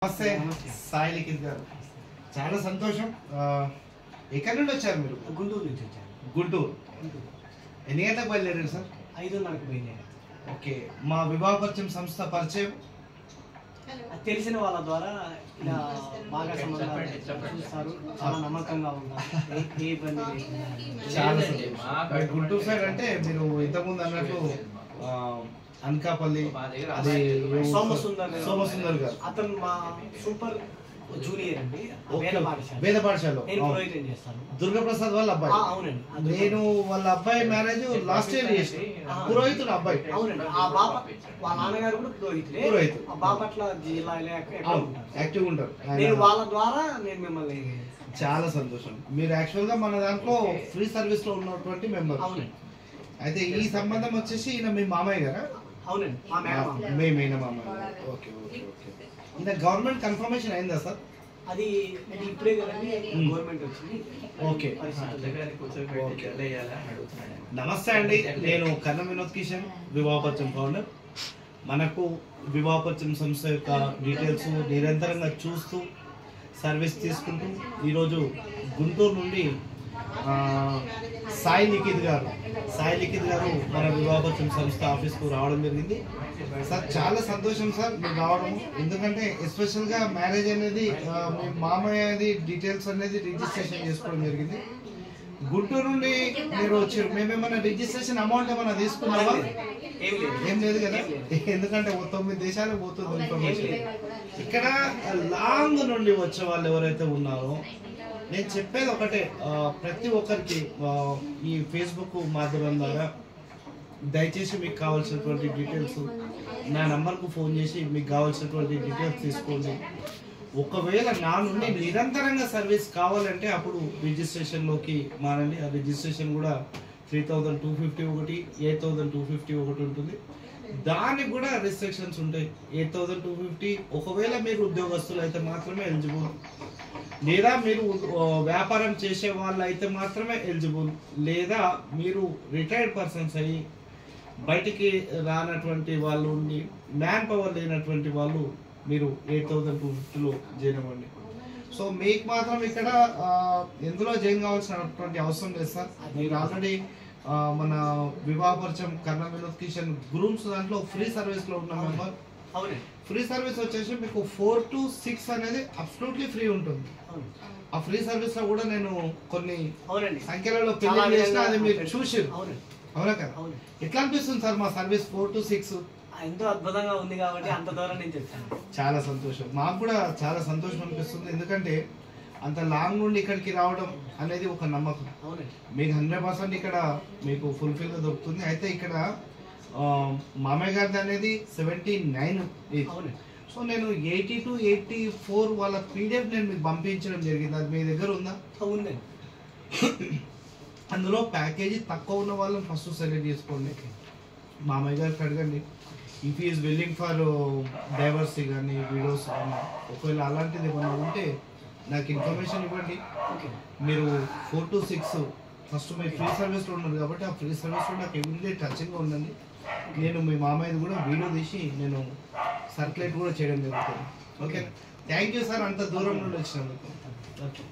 నమస్తే సాయి లిఖిత్ గారు, చాలా సంతోషం. ఎక్కడి నుండి వచ్చారు మీరు? గుంటూరు నుంచి వచ్చాను. గుంటూరు. ఎన్ని గంటలకు బయలుదేరారు సార్? 5:30కు బయలుదేరారు. ఓకే, మా వివాహ పరిచయం సంస్థ పరిచయం తెలిసిన వాళ్ళ ద్వారా ఇలా బాగా సంబంధాలు చూస్తారు, చాలా నమ్మకంగా ఉంటారు, ఏ ఇబ్బంది లేకుండా. చాలా సంతోషం. గుంటూరు సైడ్ అంటే మీరు ఇంతకుముందు అన్నట్టు అనకాపల్లి, అది సోమసుందర్ గారు, అతను మా సూపర్ జూనియర్ అండి. వేద పాఠశాలలో దుర్గాప్రసాద్ వాళ్ళ అబ్బాయి. అవునండి, నేను వాళ్ళ అబ్బాయి మ్యారేజ్ లాస్ట్ ఇయర్ చేసిన పురోహితుడు అబ్బాయి. అవునండి, ఆ బాబా వాళ్ళ నాన్నగారు కూడా పురోహితుడే. ఆ బాపట్ల జిల్లాలో యాక్టివ్ ఉంటారు. నేను వాళ్ళ ద్వారా నేను మిమ్మల్ని. చాలా సంతోషం. మీరు యాక్చువల్ గా మన దాంట్లో ఫ్రీ సర్వీస్ లో ఉన్నటువంటి మెంబర్. అవునండి. అయితే ఈ సంబంధం వచ్చేసి ఈయన మీ మామయ్య గారా? అవునండి, మా మేమైనా మామయ్య. Okay okay okay. ఈయన గవర్నమెంట్ కన్ఫర్మేషన్ అయిందా సార్? అది ఇప్పుడే కదండి గవర్నమెంట్ వచ్చింది. ఓకే. నమస్తే అండి, నేను కన్నం వినోద్ కిషన్, వివాహ పరిచయం ఫౌండర్. మనకు వివాహ పరిచయం సంస్థ యొక్క డీటెయిల్స్ నిరంతరంగా చూస్తూ సర్వీస్ తీసుకుంటూ ఈరోజు గుంటూరు నుండి సాయి లిఖిత్ గారు మన వివాహ పరిచయం సంస్థ ఆఫీస్కు రావడం జరిగింది. సార్ చాలా సంతోషం సార్ మీరు రావడం, ఎందుకంటే ఎస్పెషల్గా మ్యారేజ్ అనేది మీ మామయ్యది డీటెయిల్స్ అనేది రిజిస్ట్రేషన్ చేసుకోవడం జరిగింది. గుంటూరు నుండి మీరు వచ్చారు, మేమేమైనా రిజిస్ట్రేషన్ అమౌంట్ ఏమైనా తీసుకున్నామా? ఏం లేదు కదా, ఎందుకంటే 9 దేశాలకు పోతుంది ఇన్ఫర్మేషన్. ఇక్కడ లాంగ్ నుండి వచ్చే వాళ్ళు ఎవరైతే ఉన్నారో నేను చెప్పేది ఒకటే, ప్రతి ఒక్కరికి ఈ ఫేస్బుక్ మాధ్యమం ద్వారా దయచేసి మీకు కావాల్సినటువంటి డీటెయిల్స్ నా నంబర్కు ఫోన్ చేసి మీకు కావాల్సినటువంటి డీటెయిల్స్ తీసుకోండి. ఒకవేళ నా నుండి నిరంతరంగా సర్వీస్ కావాలంటే అప్పుడు రిజిస్ట్రేషన్లోకి మారండి. ఆ రిజిస్ట్రేషన్ కూడా 3250 ఒకటి, 8250 ఒకటి ఉంటుంది. దానికి కూడా రిస్ట్రిక్షన్స్ ఉంటాయి. 8250 ఒకవేళ మీరు ఉద్యోగస్తులు అయితే మాత్రమే ఎలిజిబుల్, లేదా మీరు వ్యాపారం చేసే వాళ్ళు అయితే మాత్రమే ఎలిజిబుల్, లేదా మీరు రిటైర్డ్ పర్సన్స్ అయ్యి బయటికి రానటువంటి వాళ్ళు ఉండి మ్యాన్ పవర్ లేనటువంటి వాళ్ళు మీరు 8250లో జాయిన్ అవ్వండి. సో మీకు మాత్రం ఇక్కడ ఎందులో జాయిన్ కావాల్సినటువంటి అవసరం లేదు సార్. మీరు ఆల్రెడీ మన వివాహ పరిచయం కన్నం వినోద్ కిషన్ గ్రూమ్స్ దాంట్లో ఫ్రీ సర్వీస్ లో ఉన్న మెంబర్. ఫ్రీ సర్వీస్ వచ్చేసి మీకు 4 to 6 అనేది అబ్సల్యూట్లీ ఫ్రీ ఉంటుంది. ఆ ఫ్రీ సర్వీస్ లో కూడా నేను కొన్ని సంఖ్యలలో పెళ్లి చేసిన, అది మీరు చూసారు అవునా కదా? ఎట్లా అనిపిస్తుంది సార్ మా సర్వీస్ 4 to 6? ఎంతో అద్భుతంగా ఉంది కాబట్టి అంత దూరం నుంచి వచ్చాను. చాలా సంతోషం, మాకు కూడా చాలా సంతోషం అనిపిస్తుంది. ఎందుకంటే అంత లాంగ్ నుండి ఇక్కడికి రావడం అనేది ఒక నమ్మకం. మీకు 100% ఇక్కడ మీకు ఫుల్ఫిల్గా దొరుకుతుంది. అయితే ఇక్కడ మామయ్య గారిది అనేది 79. సో నేను 80 to 84 వాళ్ళ పీడిఎఫ్ నేను మీకు పంపించడం జరిగింది. అది మీ దగ్గర ఉందా? ఉందండి. అందులో ప్యాకేజీ తక్కువ ఉన్న వాళ్ళని ఫస్ట్ సెలెక్ట్ చేసుకోండి. మామయ్య గారికి అడగండి, if is willing for divorcee కానీ వీడియోస్ కానీ, ఒకవేళ అలాంటిది ఏమన్నా ఉంటే నాకు ఇన్ఫర్మేషన్ ఇవ్వండి. మీరు 4 to 6 ఫస్ట్ మీరు ఫ్రీ సర్వీస్లో ఉన్నారు కాబట్టి ఆ ఫ్రీ సర్వీస్లో నాకు ఇమీడియట్ టచింగ్గా ఉండండి. నేను మీ మామయ్యది కూడా వీడియో తీసి నేను సర్క్యులేట్ కూడా చేయడం జరుగుతుంది. ఓకే, థ్యాంక్ యూ సార్ అంత దూరం నుండి వచ్చినందుకు. ఓకే.